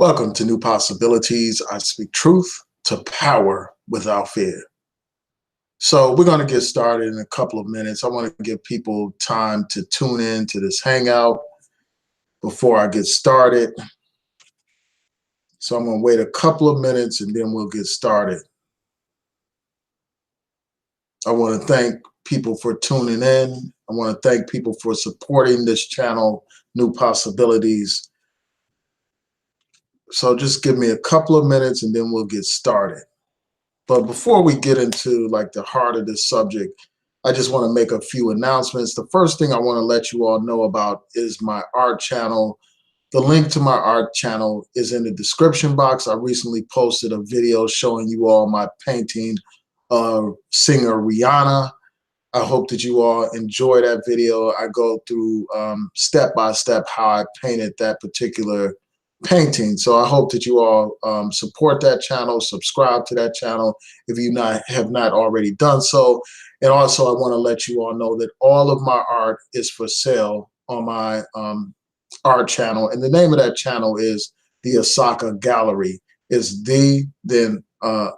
Welcome to New Possibilities. I speak truth to power without fear. So we're going to get started in a couple of minutes. I want to give people time to tune in to this hangout before I get started. So I'm going to wait a couple of minutes and then we'll get started. I want to thank people for tuning in. I want to thank people for supporting this channel, New Possibilities. So just give me a couple of minutes and then we'll get started. But before we get into like the heart of this subject, I just want to make a few announcements. The first thing I want to let you all know about is my art channel. The link to my art channel is in the description box. I recently posted a video showing you all my painting of singer Rihanna. I hope that you all enjoy that video. I go through step by step how I painted that particular painting. So I hope that you all support that channel, subscribe to that channel if you have not already done so. And also I want to let you all know that all of my art is for sale on my art channel. And the name of that channel is the Osaka Gallery. It's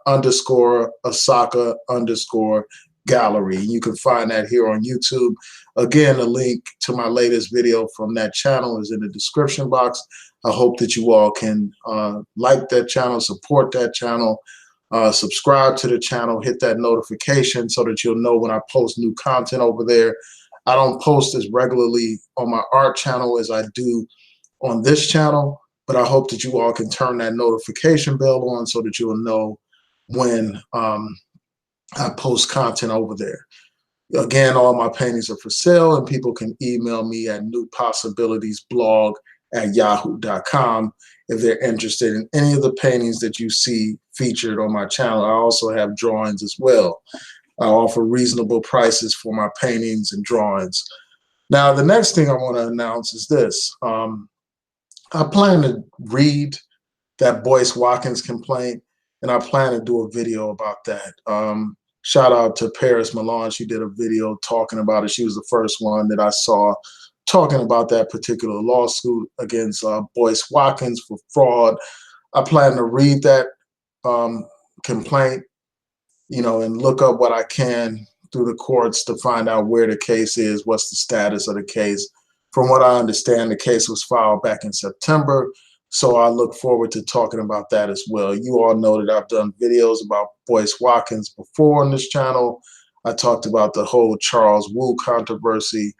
underscore Osaka underscore gallery. You can find that here on YouTube. Again, the link to my latest video from that channel is in the description box. I hope that you all can like that channel, support that channel, subscribe to the channel, hit that notification so that you'll know when I post new content over there. I don't post as regularly on my art channel as I do on this channel, but I hope that you all can turn that notification bell on so that you'll know when I post content over there. Again, all my paintings are for sale and people can email me at newpossibilitiesblog@yahoo.com if they're interested in any of the paintings that you see featured on my channel. I also have drawings as well. I offer reasonable prices for my paintings and drawings. Now, the next thing I want to announce is this. I plan to read that Boyce Watkins complaint, and I plan to do a video about that. Shout out to Paris Milan. She did a video talking about it. She was the first one that I saw talking about that particular lawsuit against Boyce Watkins for fraud. I plan to read that complaint, and look up what I can through the courts to find out where the case is, what's the status of the case. From what I understand, the case was filed back in September. So I look forward to talking about that as well. You all know that I've done videos about Boyce Watkins before on this channel. I talked about the whole Charles Wu controversy.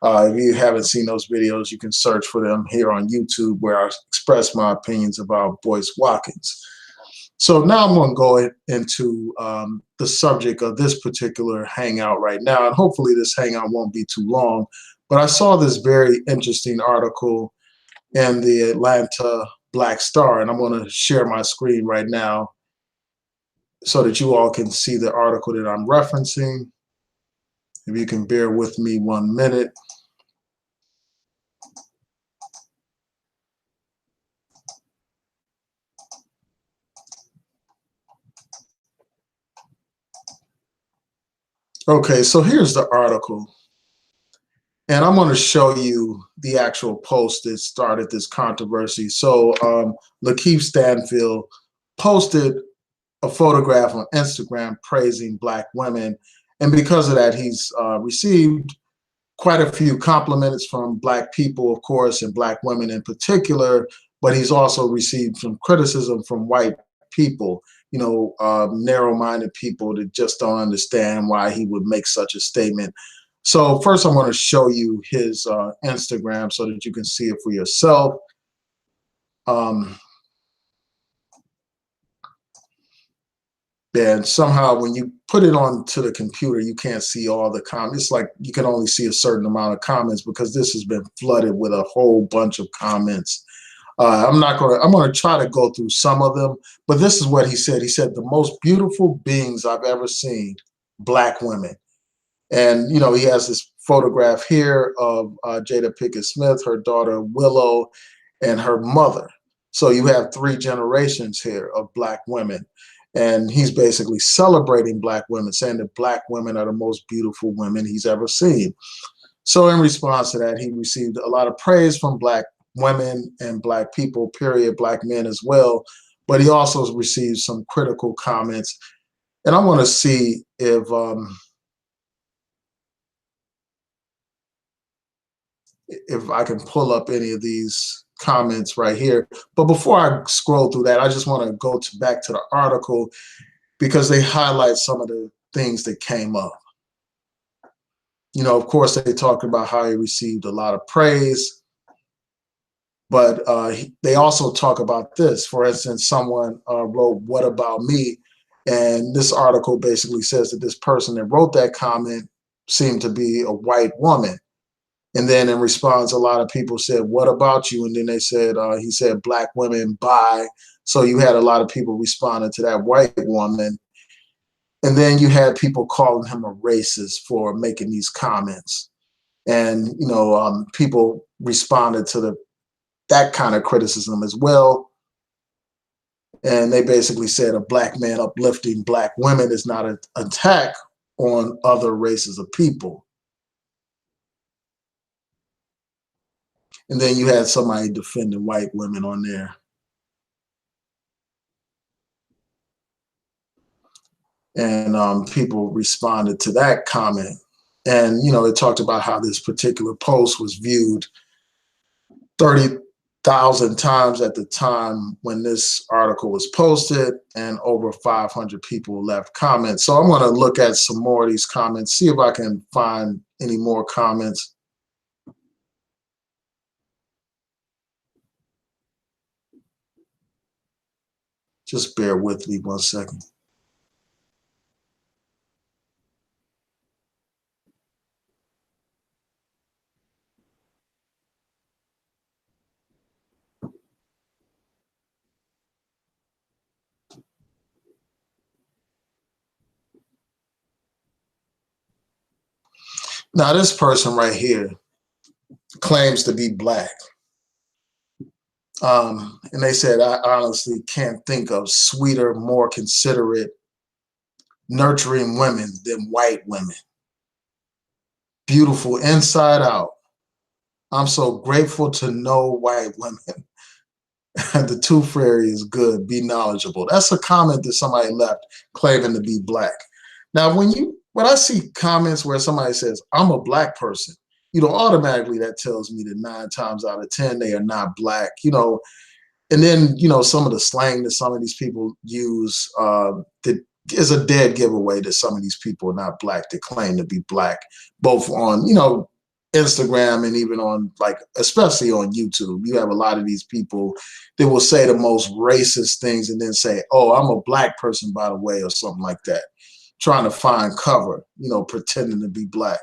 If you haven't seen those videos, you can search for them here on YouTube where I express my opinions about Boyce Watkins. So now I'm going to go into the subject of this particular hangout right now. And hopefully this hangout won't be too long. But I saw this very interesting article in the Atlanta Black Star, and I'm going to share my screen right now so that you all can see the article that I'm referencing. If you can bear with me 1 minute. Okay, so here's the article. And I'm going to show you the actual post that started this controversy. So Lakeith Stanfield posted a photograph on Instagram praising Black women. And because of that, he's received quite a few compliments from Black people, of course, and Black women in particular. But he's also received some criticism from white people, narrow-minded people that just don't understand why he would make such a statement. So first I want to show you his Instagram so that you can see it for yourself. And somehow when you put it onto the computer, you can't see all the comments. It's like you can only see a certain amount of comments because this has been flooded with a whole bunch of comments. I'm going to try to go through some of them, but this is what he said. He said, "The most beautiful beings I've ever seen, Black women." And, he has this photograph here of Jada Pinkett-Smith, her daughter Willow, and her mother. So you have 3 generations here of Black women. And he's basically celebrating Black women, saying that Black women are the most beautiful women he's ever seen. So in response to that, he received a lot of praise from Black women and black people, period, black men as well. But he also received some critical comments. And I want to see if I can pull up any of these comments right here. But before I scroll through that, I just want to go back to the article because they highlight some of the things that came up. You know, of course, they talked about how he received a lot of praise, but they also talk about this. For instance, someone wrote, "What about me?" And this article basically says that this person that wrote that comment seemed to be a white woman. And then in response, a lot of people said, "What about you?" And then they said, he said, "Black women, bye." So you had a lot of people responding to that white woman. And then you had people calling him a racist for making these comments. And, you know, people responded to that kind of criticism as well. And they basically said a black man uplifting black women is not an attack on other races of people. And then you had somebody defending white women on there. And people responded to that comment. And, you know, it talked about how this particular post was viewed 30,000 times at the time when this article was posted, and over 500 people left comments. So I'm going to look at some more of these comments, see if I can find any more comments. Just bear with me 1 second. Now, this person right here claims to be black. And they said, "I honestly can't think of sweeter, more considerate, nurturing women than white women. Beautiful inside out. I'm so grateful to know white women. The tooth fairy is good. Be knowledgeable." That's a comment that somebody left claiming to be black. Now, when I see comments where somebody says, "I'm a black person," you know, automatically that tells me that 9 times out of 10 they are not black. You know, and then, you know, some of the slang that some of these people use that is a dead giveaway that some of these people are not black that claim to be black, both on, you know, Instagram and even on, like, especially on YouTube. You have a lot of these people that will say the most racist things and then say, "Oh, I'm a black person, by the way," or something like that, trying to find cover, you know, pretending to be black.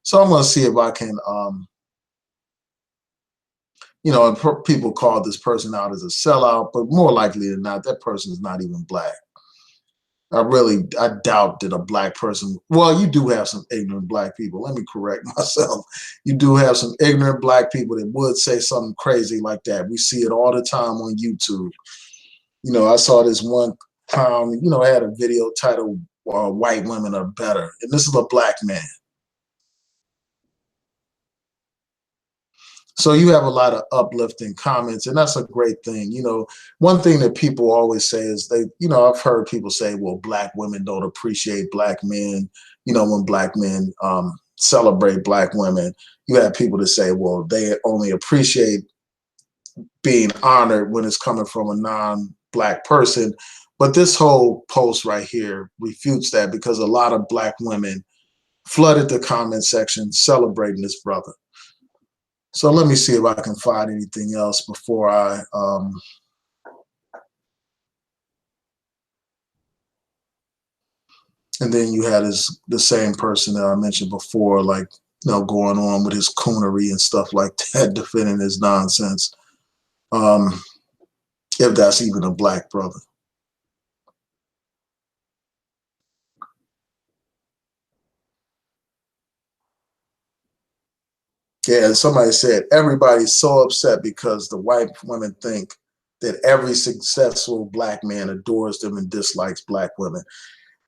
So I'm going to see if I can, you know, and people call this person out as a sellout, but more likely than not, that person is not even black. I doubt that a black person, well, you do have some ignorant black people. Let me correct myself. You do have some ignorant black people that would say something crazy like that. We see it all the time on YouTube. You know, I saw this one clown, you know, had a video titled "White Women Are Better." And this is a black man. So you have a lot of uplifting comments, and that's a great thing. You know, one thing that people always say is you know, I've heard people say, "Well, black women don't appreciate black men." You know, when black men celebrate black women, you have people that say, "Well, they only appreciate being honored when it's coming from a non-black person." But this whole post right here refutes that, because a lot of black women flooded the comment section celebrating this brother. So let me see if I can find anything else before I, and then you had the same person that I mentioned before, like, you know, going on with his coonery and stuff like that, defending his nonsense. If that's even a black brother. Yeah, and somebody said, "Everybody's so upset because the white women think that every successful black man adores them and dislikes black women."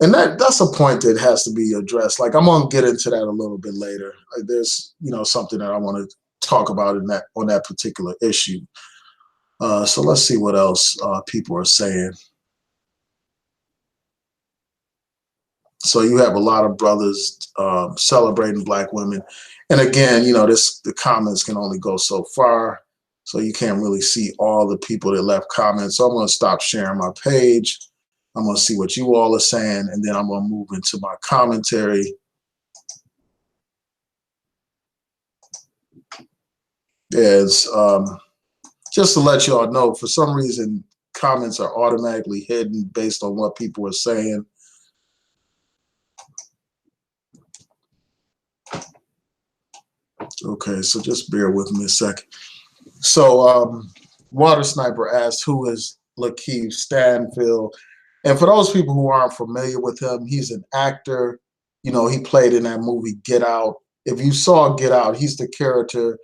And that's a point that has to be addressed. Like, I'm gonna get into that a little bit later. Like, there's, you know, something that I want to talk about in that on that particular issue. So let's see what else people are saying. So you have a lot of brothers celebrating Black women, and again, you know, the comments can only go so far, so you can't really see all the people that left comments. So I'm going to stop sharing my page. I'm going to see what you all are saying, and then I'm going to move into my commentary. Yes, just to let you all know, for some reason, comments are automatically hidden based on what people are saying. Okay, so just bear with me a second. So Water Sniper asked, who is Lakeith Stanfield? And for those people who aren't familiar with him, he's an actor. You know, he played in that movie Get Out. If you saw Get Out, he's the character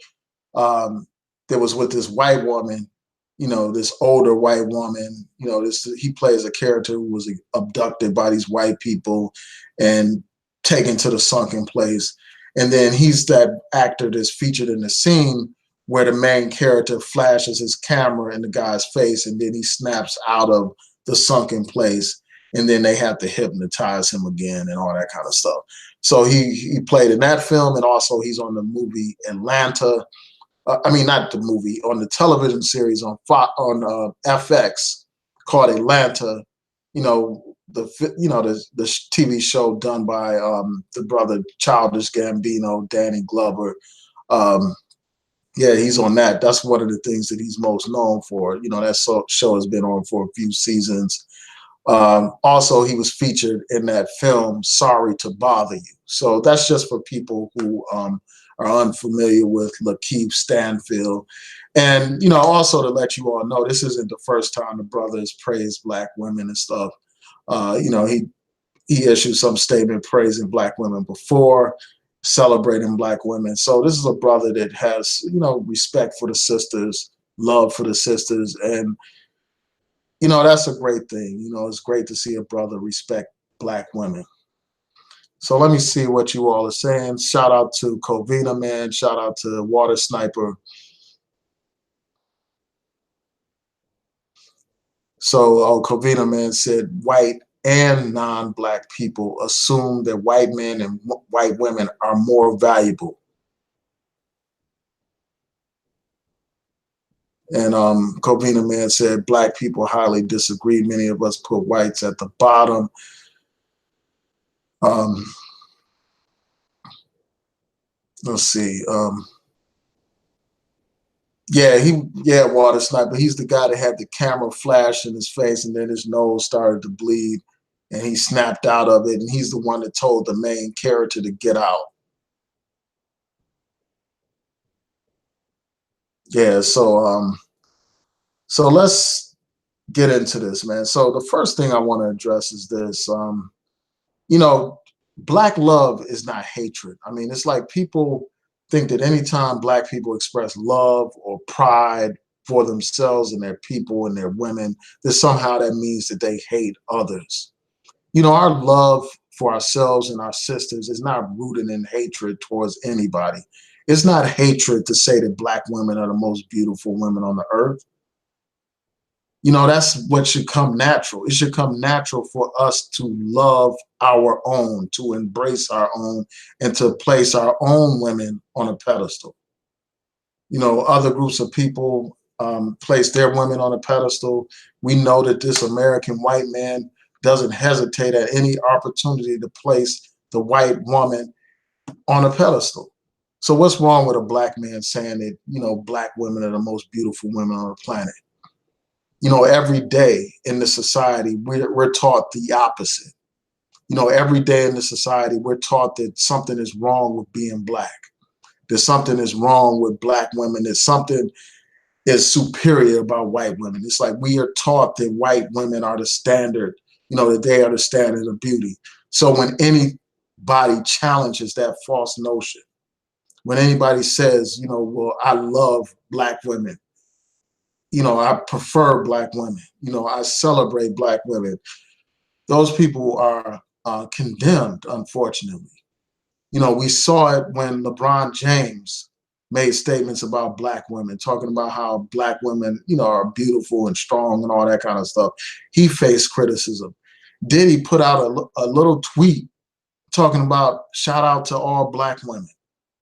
that was with this white woman, you know, this older white woman. You know, he plays a character who was abducted by these white people and taken to the sunken place. And then he's that actor that's featured in the scene where the main character flashes his camera in the guy's face, and then he snaps out of the sunken place, and then they have to hypnotize him again and all that kind of stuff. So he played in that film, and also he's on the movie Atlanta. I mean, not the movie, on the television series on FX called Atlanta. You know, the TV show done by the brother Childish Gambino, Danny Glover. Yeah, he's on that. That's one of the things that he's most known for. You know, that show has been on for a few seasons. Also, he was featured in that film, Sorry to Bother You. So that's just for people who are unfamiliar with Lakeith Stanfield. And, you know, also to let you all know, this isn't the first time the brother has praised Black women and stuff. You know, he issued some statement praising Black women before, celebrating Black women. So this is a brother that has, you know, respect for the sisters, love for the sisters. And, you know, that's a great thing. You know, it's great to see a brother respect Black women. So let me see what you all are saying. Shout out to Covina Man. Shout out to Water Sniper. So Covina Man said white and non-Black people assume that white men and white women are more valuable. And Covina Man said Black people highly disagree. Many of us put whites at the bottom. Let's see. Yeah, Water Sniper. He's the guy that had the camera flash in his face, and then his nose started to bleed, and he snapped out of it. And he's the one that told the main character to get out. Yeah. So let's get into this, man. So the first thing I want to address is this. You know, Black love is not hatred. I mean, it's like people think that anytime Black people express love or pride for themselves and their people and their women, that somehow that means that they hate others. You know, our love for ourselves and our sisters is not rooted in hatred towards anybody. It's not hatred to say that Black women are the most beautiful women on the earth. You know, that's what should come natural. It should come natural for us to love our own, to embrace our own, and to place our own women on a pedestal. You know, other groups of people place their women on a pedestal. We know that this American white man doesn't hesitate at any opportunity to place the white woman on a pedestal. So what's wrong with a Black man saying that, you know, Black women are the most beautiful women on the planet? You know, every day in the society, we're taught the opposite. You know, every day in the society, we're taught that something is wrong with being Black, that something is wrong with Black women, that something is superior about white women. It's like we are taught that white women are the standard, you know, that they are the standard of beauty. So when anybody challenges that false notion, when anybody says, you know, well, I love Black women, you know, I prefer Black women, you know, I celebrate Black women, those people are condemned, unfortunately. You know, we saw it when LeBron James made statements about black women, talking about how black women, are beautiful and strong and all that kind of stuff. He faced criticism. Diddy put out a little tweet talking about shout out to all black women.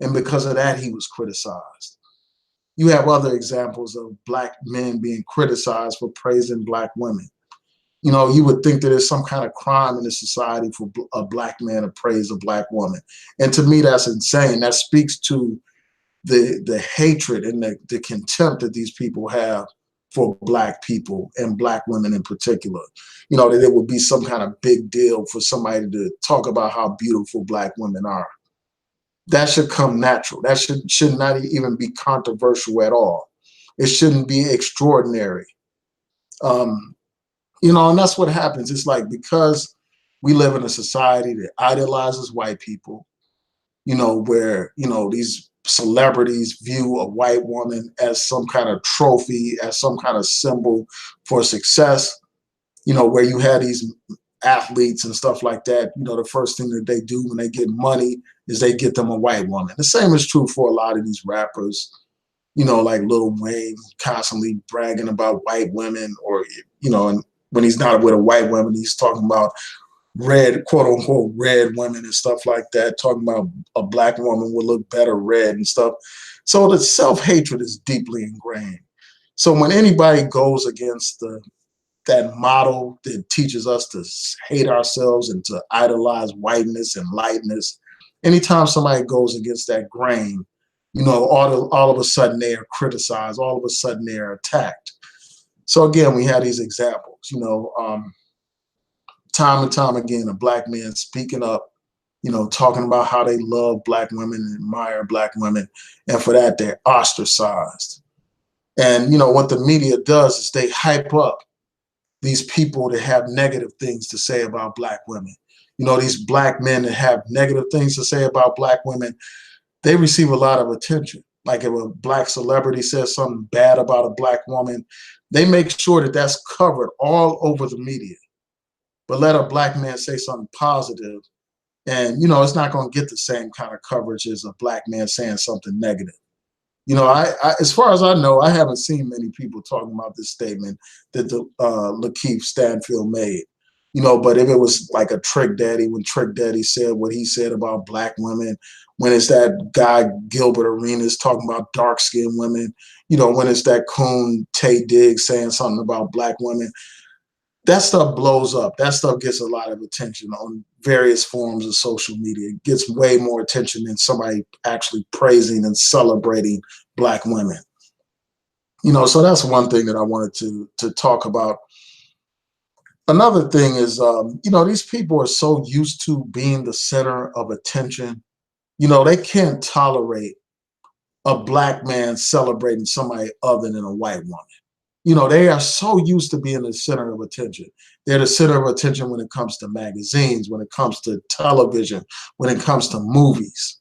And because of that, he was criticized. You have other examples of black men being criticized for praising black women. You would think that there's some kind of crime in the society for a black man to praise a black woman. And to me, that's insane. That speaks to the hatred and the contempt that these people have for black people and black women in particular. That it would be some kind of big deal for somebody to talk about how beautiful black women are. That should come natural. That should not even be controversial at all. It shouldn't be extraordinary. And that's what happens. It's like, because we live in a society that idolizes white people, where, these celebrities view a white woman as some kind of trophy, as some kind of symbol for success, where you had these athletes and stuff like that, the first thing that they do when they get money is they get them a white woman. The same is true for a lot of these rappers, like Lil Wayne, constantly bragging about white women, or, and when he's not with a white woman, he's talking about red, quote unquote, red women and stuff like that, talking about a black woman would look better red and stuff. So the self-hatred is deeply ingrained. So when anybody goes against that model that teaches us to hate ourselves and to idolize whiteness and lightness, anytime somebody goes against that grain, all of a sudden they are criticized, all of a sudden they are attacked. So again, we have these examples, time and time again, a black man speaking up, talking about how they love black women and admire black women, and for that they're ostracized. And what the media does is they hype up these people that have negative things to say about black women. These black men that have negative things to say about black women, they receive a lot of attention. Like if a black celebrity says something bad about a black woman, they make sure that that's covered all over the media. But let a black man say something positive, and it's not going to get the same kind of coverage as a black man saying something negative. I as far as I know, I haven't seen many people talking about this statement that Lakeith Stanfield made. But if it was like a Trick Daddy, when Trick Daddy said what he said about black women, when it's that guy Gilbert Arenas talking about dark-skinned women, when it's that coon Tay Diggs saying something about black women, that stuff blows up. That stuff gets a lot of attention on various forms of social media. It gets way more attention than somebody actually praising and celebrating black women. So that's one thing that I wanted to talk about. Another thing is, these people are so used to being the center of attention. They can't tolerate a black man celebrating somebody other than a white woman. They are so used to being the center of attention. They're the center of attention when it comes to magazines, when it comes to television, when it comes to movies.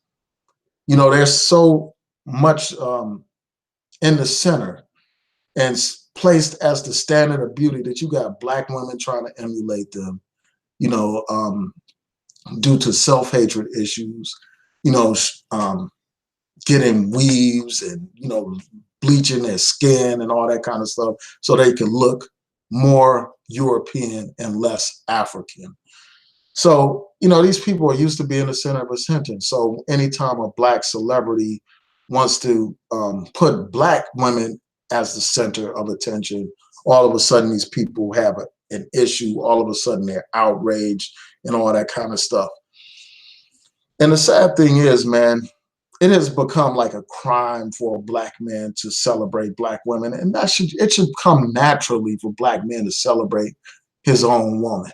They're so much in the center and placed as the standard of beauty that you got black women trying to emulate them, due to self-hatred issues, getting weaves and, bleaching their skin and all that kind of stuff so they can look more European and less African. So, these people are used to being the center of attention. So anytime a black celebrity wants to put black women as the center of attention, all of a sudden these people have an issue. All of a sudden they're outraged and all that kind of stuff. And the sad thing is, man, it has become like a crime for a black man to celebrate black women. And it should come naturally for black men to celebrate his own woman.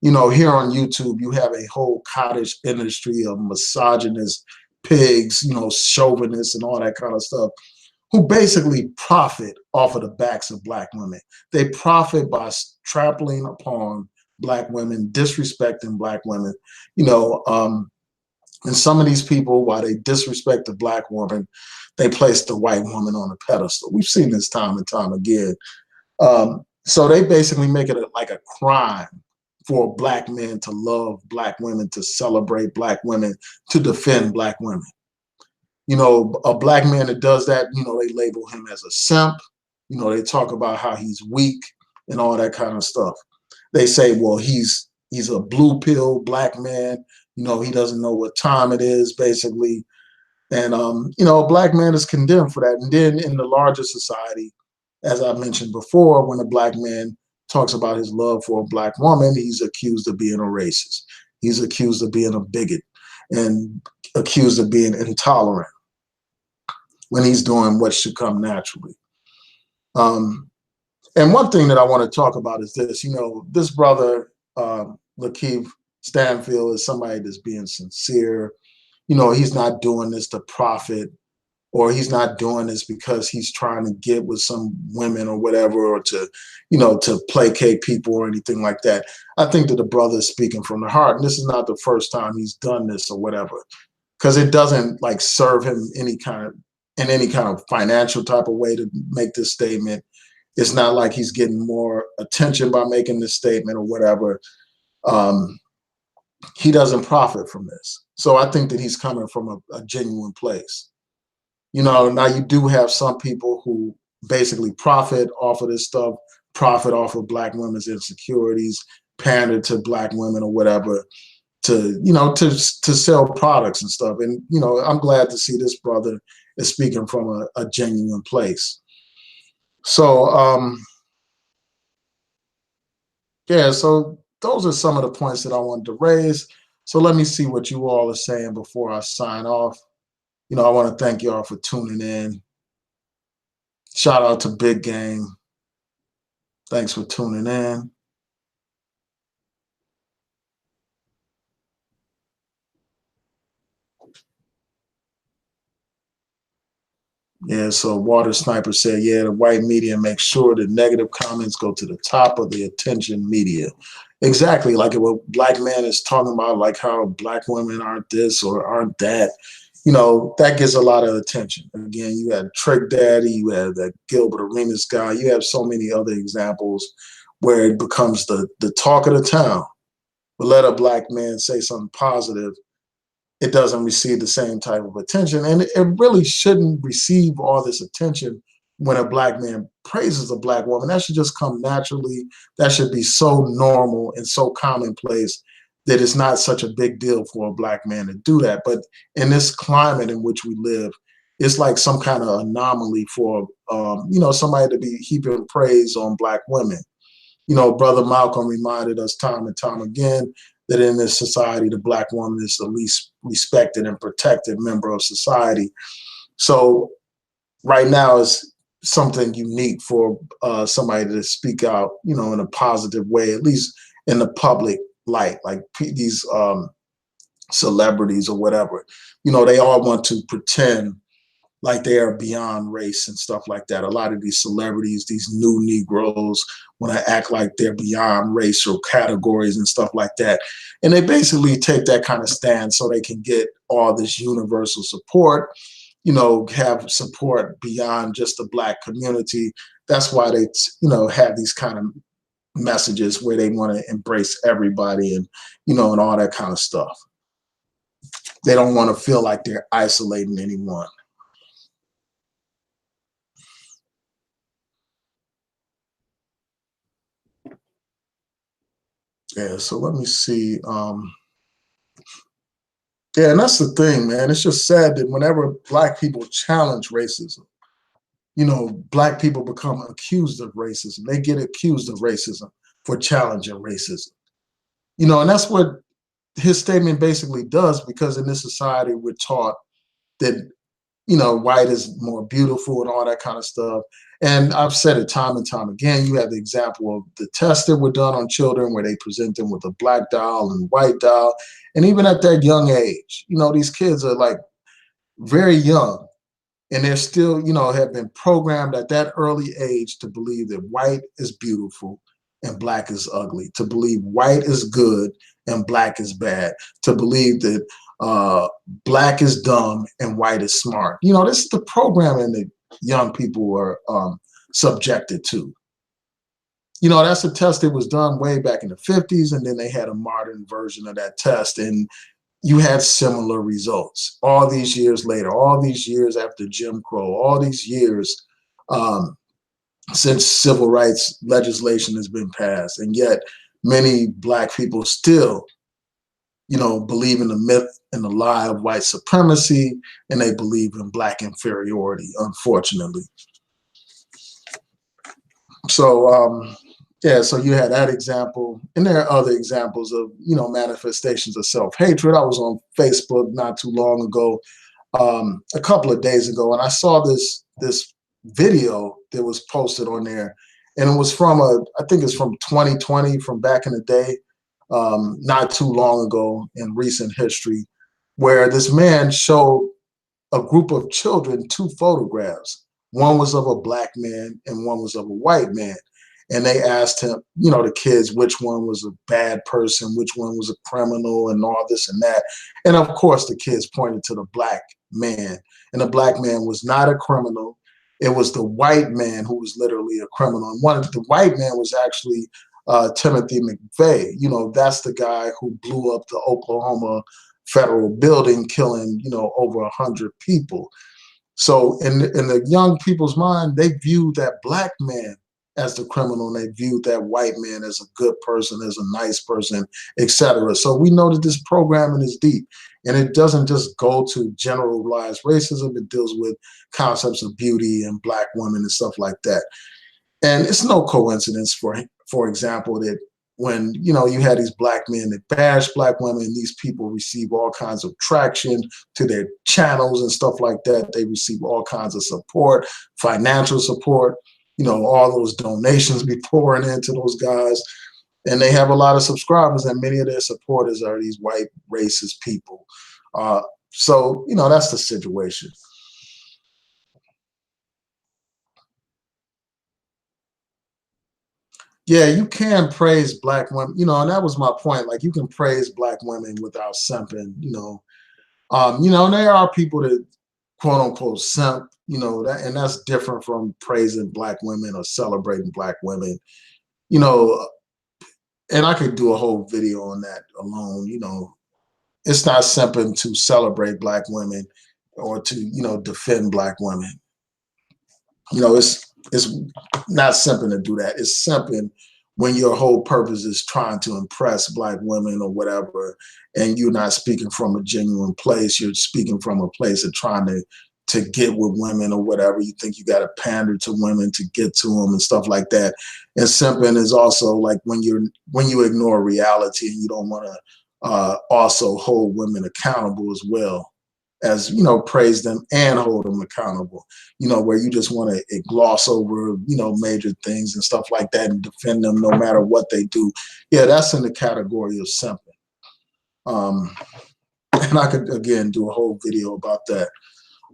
Here on YouTube, you have a whole cottage industry of misogynist pigs, chauvinists and all that kind of stuff, who basically profit off of the backs of black women. They profit by trampling upon black women, disrespecting black women, and some of these people, while they disrespect the black woman, they place the white woman on a pedestal. We've seen this time and time again. So they basically make it like a crime for black men to love black women, to celebrate black women, to defend black women. You know, a black man that does that, you know, they label him as a simp. You know, they talk about how he's weak and all that kind of stuff. They say, well, he's a blue pill black man. You know, he doesn't know what time it is, basically. And you know, a black man is condemned for that. And then in the larger society, as I mentioned before, when a black man talks about his love for a black woman, he's accused of being a racist. He's accused of being a bigot and accused of being intolerant when he's doing what should come naturally. Um, and one thing that I want to talk about is this. You know, this brother, Lakeith Stanfield, is somebody that's being sincere. You know, he's not doing this to profit, or he's not doing this because he's trying to get with some women or whatever, or to, you know, to placate people or anything like that. I think that the brother is speaking from the heart, and this is not the first time he's done this or whatever, because it doesn't like serve him any kind of financial type of way to make this statement. It's not like he's getting more attention by making this statement or whatever. Um, he doesn't profit from this. So I think that he's coming from a genuine place. You know, now you do have some people who basically profit off of this stuff, profit off of black women's insecurities, pander to black women or whatever, to, you know, to sell products and stuff. And, you know, I'm glad to see this brother is speaking from a genuine place. So, yeah, so those are some of the points that I wanted to raise. So let me see what you all are saying before I sign off. You know, I want to thank you all for tuning in. Shout out to Big Game. Thanks for tuning in. Yeah, so Water Sniper said, yeah, the white media makes sure that negative comments go to the top of the attention media. Exactly, like what black man is talking about, like how black women aren't this or aren't that. You know, that gets a lot of attention. Again, you had Trick Daddy, you had that Gilbert Arenas guy, you have so many other examples where it becomes the talk of the town. But let a black man say something positive, it doesn't receive the same type of attention. And it really shouldn't receive all this attention when a black man praises a black woman. That should just come naturally. That should be so normal and so commonplace that it's not such a big deal for a black man to do that. But in this climate in which we live, it's like some kind of anomaly for, you know, somebody to be heaping praise on black women. You know, Brother Malcolm reminded us time and time again that in this society, the black woman is the least respected and protected member of society. So right now is something unique for somebody to speak out, you know, in a positive way, at least in the public light, like these celebrities or whatever. You know, they all want to pretend like they are beyond race and stuff like that. A lot of these celebrities, these new Negroes, want to act like they're beyond racial categories and stuff like that. And they basically take that kind of stand so they can get all this universal support, you know, have support beyond just the black community. That's why they, you know, have these kind of messages where they want to embrace everybody and, you know, and all that kind of stuff. They don't want to feel like they're isolating anyone. Yeah, so let me see. Yeah, and that's the thing, man. It's just sad that whenever black people challenge racism, you know, black people become accused of racism. They get accused of racism for challenging racism. You know, and that's what his statement basically does, because in this society, we're taught that, you know, white is more beautiful and all that kind of stuff. And I've said it time and time again, you have the example of the tests that were done on children where they present them with a black doll and white doll. And even at that young age, you know, these kids are like very young and they're still, you know, have been programmed at that early age to believe that white is beautiful and black is ugly, to believe white is good and black is bad, to believe that black is dumb and white is smart. You know, this is the programming that young people are subjected to. You know, that's a test that was done way back in the 50s, and then they had a modern version of that test. And you had similar results all these years later, all these years after Jim Crow, all these years since civil rights legislation has been passed. And yet many Black people still, believe in the myth and the lie of white supremacy, and they believe in Black inferiority, unfortunately. So, yeah, so you had that example, and there are other examples of, manifestations of self-hatred. I was on Facebook not too long ago, a couple of days ago, and I saw this video that was posted on there, and it was from I think it's from 2020, from back in the day, not too long ago in recent history, where this man showed a group of children two photographs. One was of a Black man and one was of a white man. And they asked him, the kids, which one was a bad person, which one was a criminal, and all this and that. And of course, the kids pointed to the Black man. And the Black man was not a criminal. It was the white man who was literally a criminal. And the white man was actually Timothy McVeigh. That's the guy who blew up the Oklahoma federal building, killing, over 100 people. So in the young people's mind, they viewed that Black man as the criminal, and they viewed that white man as a good person, as a nice person, etc. So we know that this programming is deep, and it doesn't just go to generalized racism. It deals with concepts of beauty and Black women and stuff like that. And it's no coincidence, for example, that when you had these Black men that bash Black women, these people receive all kinds of traction to their channels and stuff like that. They receive all kinds of support, financial support. All those donations be pouring into those guys, and they have a lot of subscribers, and many of their supporters are these white racist people. So that's the situation. Yeah, you can praise Black women, and that was my point. Like, you can praise Black women without simping, and there are people that quote unquote simp, and that's different from praising Black women or celebrating Black women, you know, and I could do a whole video on that alone. It's not simping to celebrate Black women or to, defend Black women. It's not simping to do that. It's simping when your whole purpose is trying to impress Black women or whatever, and you're not speaking from a genuine place. You're speaking from a place of trying to get with women or whatever. You think you got to pander to women to get to them and stuff like that. And simping is also like when you ignore reality and you don't want to also hold women accountable as well as, praise them and hold them accountable, where you just want to gloss over, major things and stuff like that and defend them no matter what they do. Yeah, that's in the category of simping. And I could, again, do a whole video about that.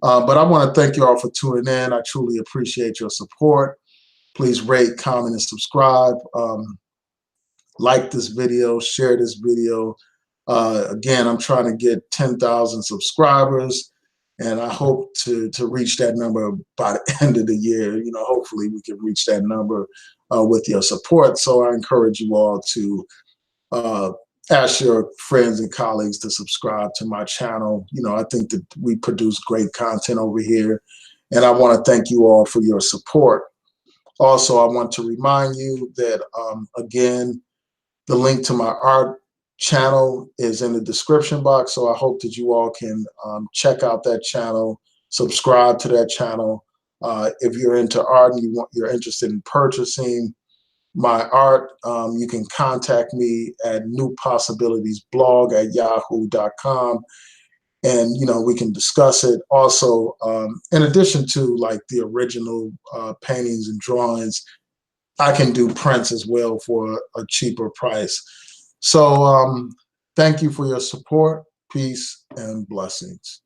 But I want to thank you all for tuning in. I truly appreciate your support. Please rate, comment, and subscribe. Like this video, share this video. Again, I'm trying to get 10,000 subscribers, and I hope to reach that number by the end of the year. Hopefully we can reach that number with your support. So I encourage you all to ask your friends and colleagues to subscribe to my channel. I think that we produce great content over here, and I want to thank you all for your support. Also, I want to remind you that, again, the link to my art channel is in the description box, so I hope that you all can check out that channel, subscribe to that channel. If you're into art and you're interested in purchasing my art, you can contact me at newpossibilitiesblog@yahoo.com, and we can discuss it. Also, in addition to like the original paintings and drawings, I can do prints as well for a cheaper price. So thank you for your support. Peace and blessings.